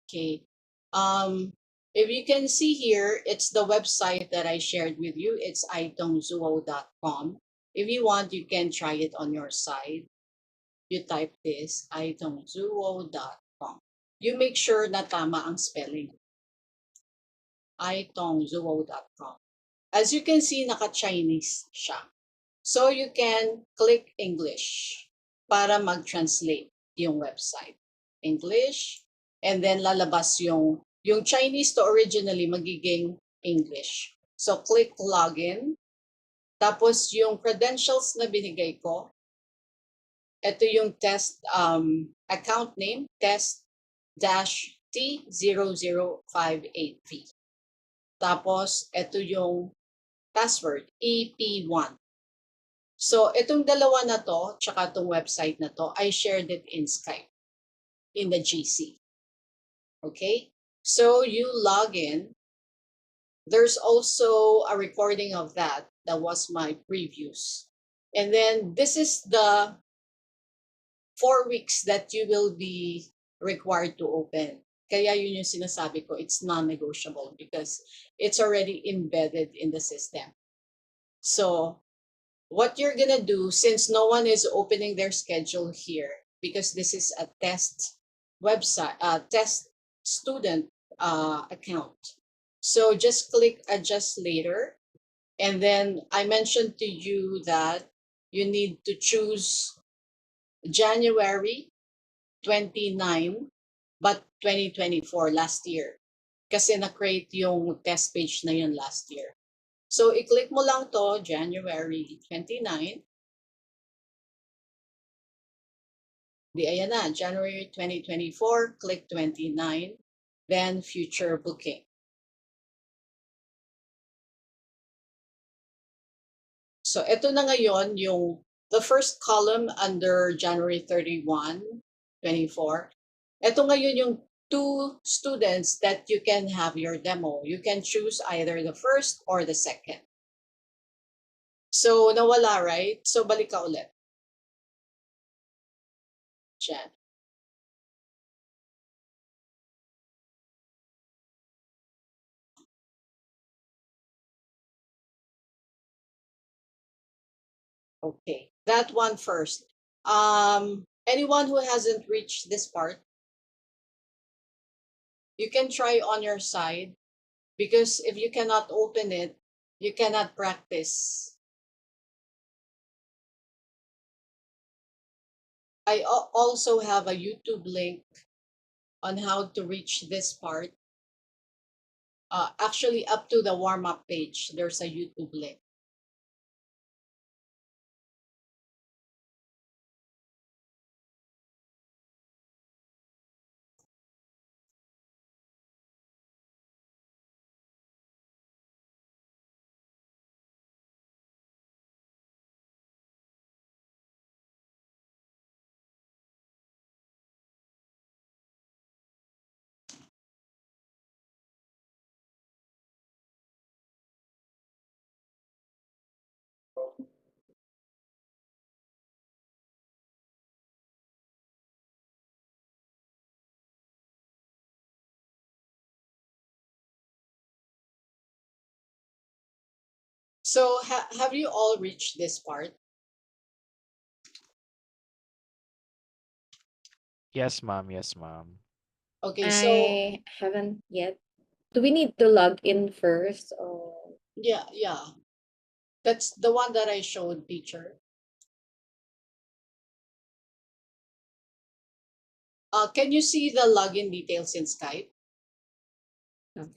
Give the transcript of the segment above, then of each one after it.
Okay. If you can see here, it's the website that I shared with you. It's itongzuo.com. If you want, you can try it on your side. You type this, itongzuo.com. You make sure na tama ang spelling. itongzuo.com. As you can see, naka-Chinese siya. So you can click English para mag-translate yung website. English, and then lalabas yung Chinese to originally magiging English. So click login. Tapos yung credentials na binigay ko, ito yung test account name, test-T0058V. Tapos ito yung password, EP1. So, itong dalawa na to, tsaka itong website na to, I shared it in Skype, in the GC. Okay? So, you log in. There's also a recording of that. That was my previews. And then, this is the 4 weeks that you will be required to open. Kaya yun yung sinasabi ko, it's non-negotiable because it's already embedded in the system. So, what you're gonna do, since no one is opening their schedule here, because this is a test website, test student account. So just click adjust later. And then I mentioned to you that you need to choose January 29, but 2024, last year. Kasi na-create yung test page na yun last year. So, i-click mo lang to, January 29. Di, ayan na, January 2024, click 29, then future booking. So, ito na ngayon yung the first column under January 31, 24. Ito ngayon yung 2 students that you can have your demo. You can choose either the first or the second. So, nawala, right? So, balik ka ulit. Jan. Okay, that one first. Anyone who hasn't reached this part, you can try on your side, because if you cannot open it, you cannot practice. I also have a YouTube link on how to reach this part. Actually, up to the warm-up page, there's a YouTube link. So have you all reached this part? Yes, ma'am. Yes, ma'am. Okay, so I haven't yet. Do we need to log in first or? yeah, that's the one that I showed, teacher. Can you see the login details in Skype? No.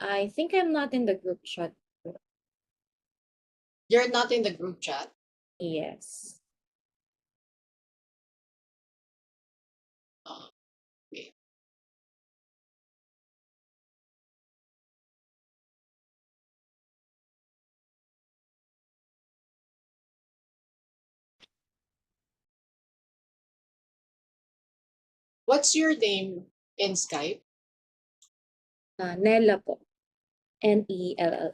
I think I'm not in the group chat. You're not in the group chat? Yes. Okay. What's your name in Skype? Nella po. Nella.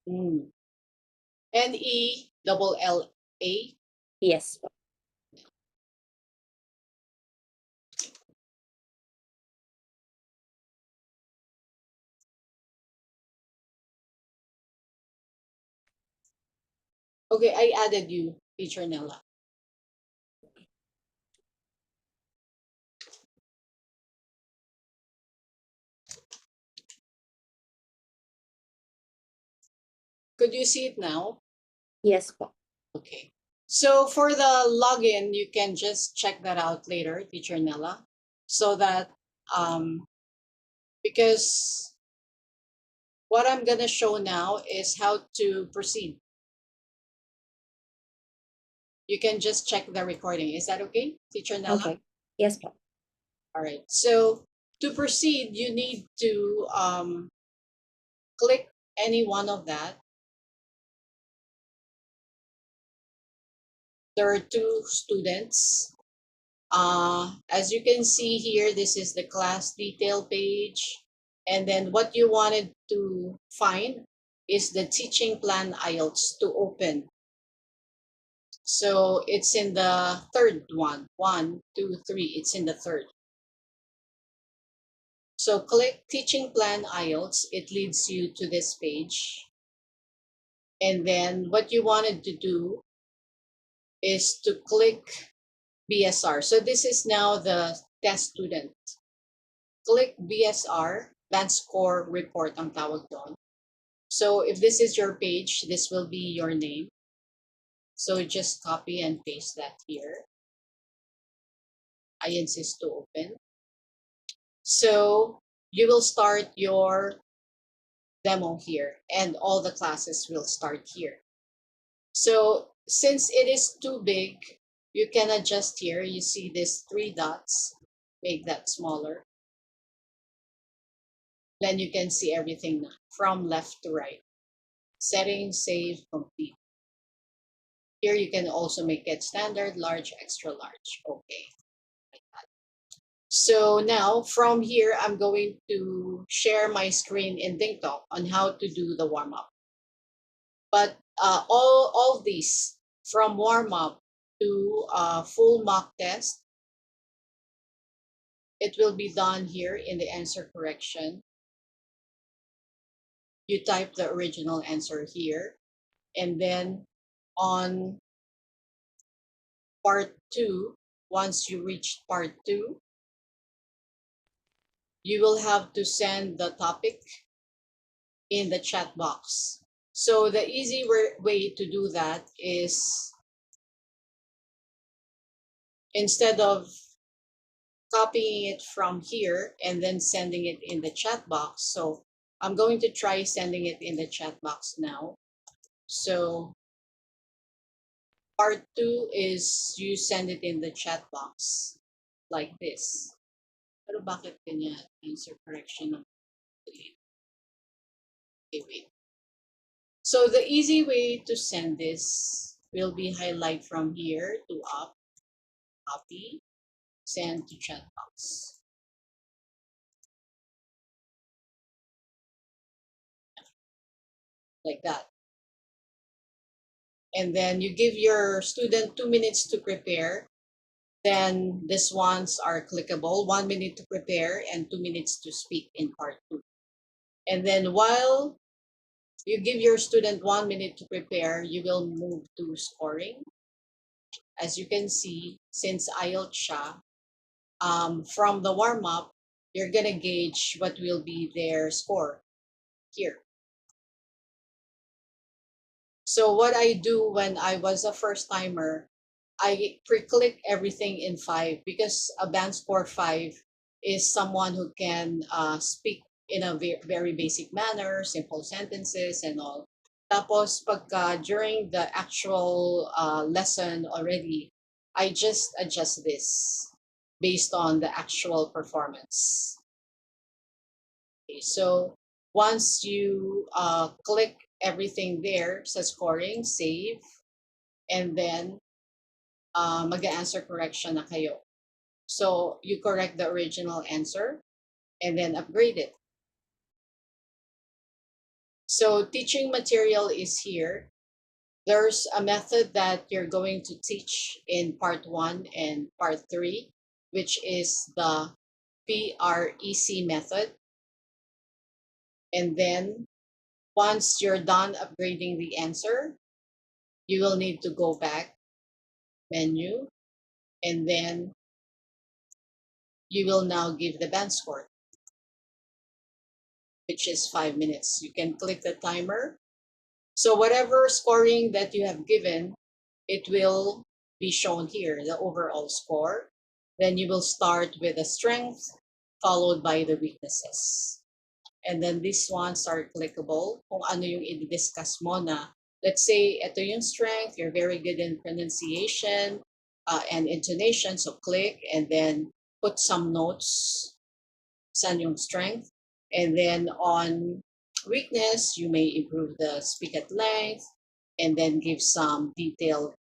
Nella. Yes po. Okay, I added you, Teacher Nella. Could you see it now? Yes po. Okay. So for the login, you can just check that out later, Teacher Nella, so that because what I'm gonna show now is how to proceed. You can just check the recording. Is that okay, Teacher Nella? Okay. Yes po. All right. So to proceed, you need to click any one of that. There are two students. As you can see here, this is the class detail page. And then what you wanted to find is the teaching plan IELTS to open. So it's in the third one. 1, 2, 3. It's in the third. So click teaching plan IELTS. It leads you to this page. And then what you wanted to do is to click BSR. So this is now the test student. Click BSR, Advanced Score Report ang tawag doon. So if this is your page, this will be your name. So just copy and paste that here. I insist to open. So you will start your demo here and all the classes will start here. So since it is too big, you can adjust here. You see these 3 dots, make that smaller. Then you can see everything now from left to right. Settings, save, complete. Here you can also make it standard, large, extra large. Okay. So now from here, I'm going to share my screen in DingTalk on how to do the warm-up. But all these from warm-up to full mock test, it will be done here in the answer correction. You type the original answer here, and then on part 2, once you reach part 2, you will have to send the topic in the chat box. So the easy way to do that is instead of copying it from here and then sending it in the chat box. So I'm going to try sending it in the chat box now. So part 2 is you send it in the chat box like this. Pero bakit ganyan? Answer correction ng delete. Okay, wait. So the easy way to send this will be highlight from here to up, copy, send to chat box. Like that. And then you give your student 2 minutes to prepare. Then these ones are clickable, 1 minute to prepare and 2 minutes to speak in part 2. And then while you give your student 1 minute to prepare, you will move to scoring. As you can see, since IELTS siya, from the warm-up, you're gonna gauge what will be their score here. So what I do when I was a first timer, I pre-click everything in 5 because a band score 5 is someone who can speak in a very basic manner, simple sentences and all. Tapos pagka during the actual lesson already, I just adjust this based on the actual performance. Okay, so once you click everything there sa scoring, save, and then mag-answer correction na kayo. So you correct the original answer and then upgrade it. So teaching material is here. There's a method that you're going to teach in part 1 and part 3, which is the PREC method. And then once you're done upgrading the answer, you will need to go back, menu, and then you will now give the band score, which is 5 minutes. You can click the timer. So whatever scoring that you have given, it will be shown here, the overall score. Then you will start with the strength, followed by the weaknesses. And then these ones are clickable kung ano yung i-discuss mo na, let's say, ito yung strength, you're very good in pronunciation and intonation, so click and then put some notes, saan yung strength. And then on weakness, you may improve the speak at length and then give some detailed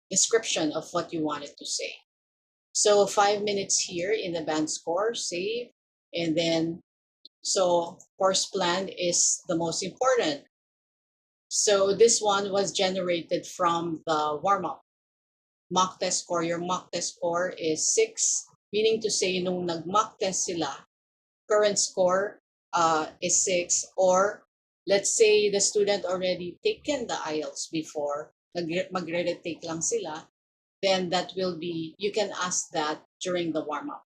description of what you wanted to say. So 5 minutes here in the band score, save, and then so course plan is the most important. So this one was generated from the warm-up. Mock test score, your mock test score is 6, meaning to say nung nag-mock test sila, current score is 6, or let's say the student already taken the IELTS before, magre-retake lang sila, then that will be, you can ask that during the warm-up.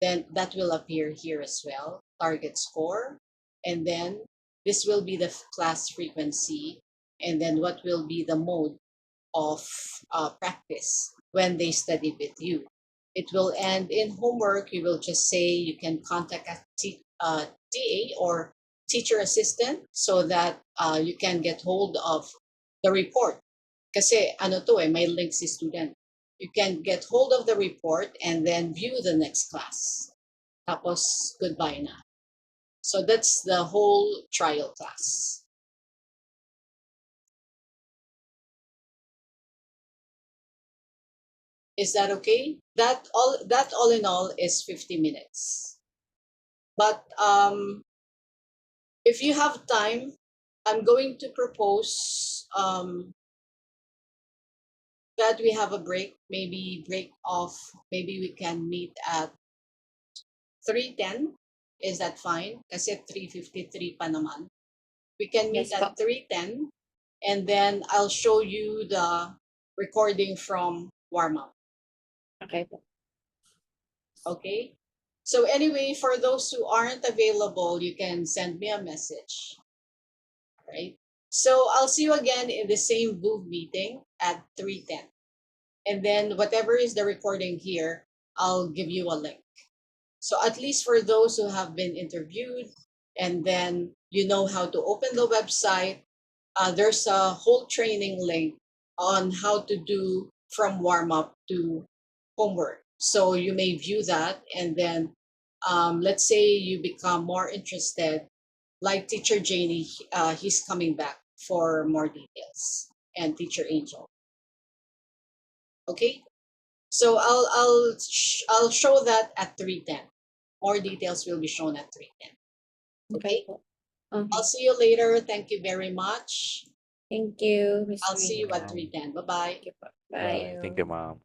Then that will appear here as well, target score. And then this will be the class frequency. And then what will be the mode of practice when they study with you. It will end in homework. You will just say you can contact a TA or teacher assistant so that you can get hold of the report. Kasi ano to may link si student. You can get hold of the report and then view the next class. Tapos goodbye na. So that's the whole trial class. Is that okay? That all in all is 50 minutes. But if you have time, I'm going to propose that we have a break, maybe break off, maybe we can meet at 3:10. Is that fine? Kasi 3:53 pa naman. We can meet Yes po. at 3:10 and then I'll show you the recording from warm-up. Okay po. Okay? So anyway, for those who aren't available, you can send me a message. Right? So I'll see you again in the same Zoom meeting at 3:10. And then whatever is the recording here, I'll give you a link. So at least for those who have been interviewed and then you know how to open the website, there's a whole training link on how to do from warm-up to homework. So you may view that and then let's say you become more interested, like Teacher Janie, he's coming back for more details, and Teacher Angel. Okay, so I'll show that at 3:10. More details will be shown at 3:10. Okay, po. Okay. I'll see you later. Thank you very much. Thank you, Miss I'll see you Rina. at 3:10. Bye-bye. Thank you po. Bye. Bye. Thank you, ma'am.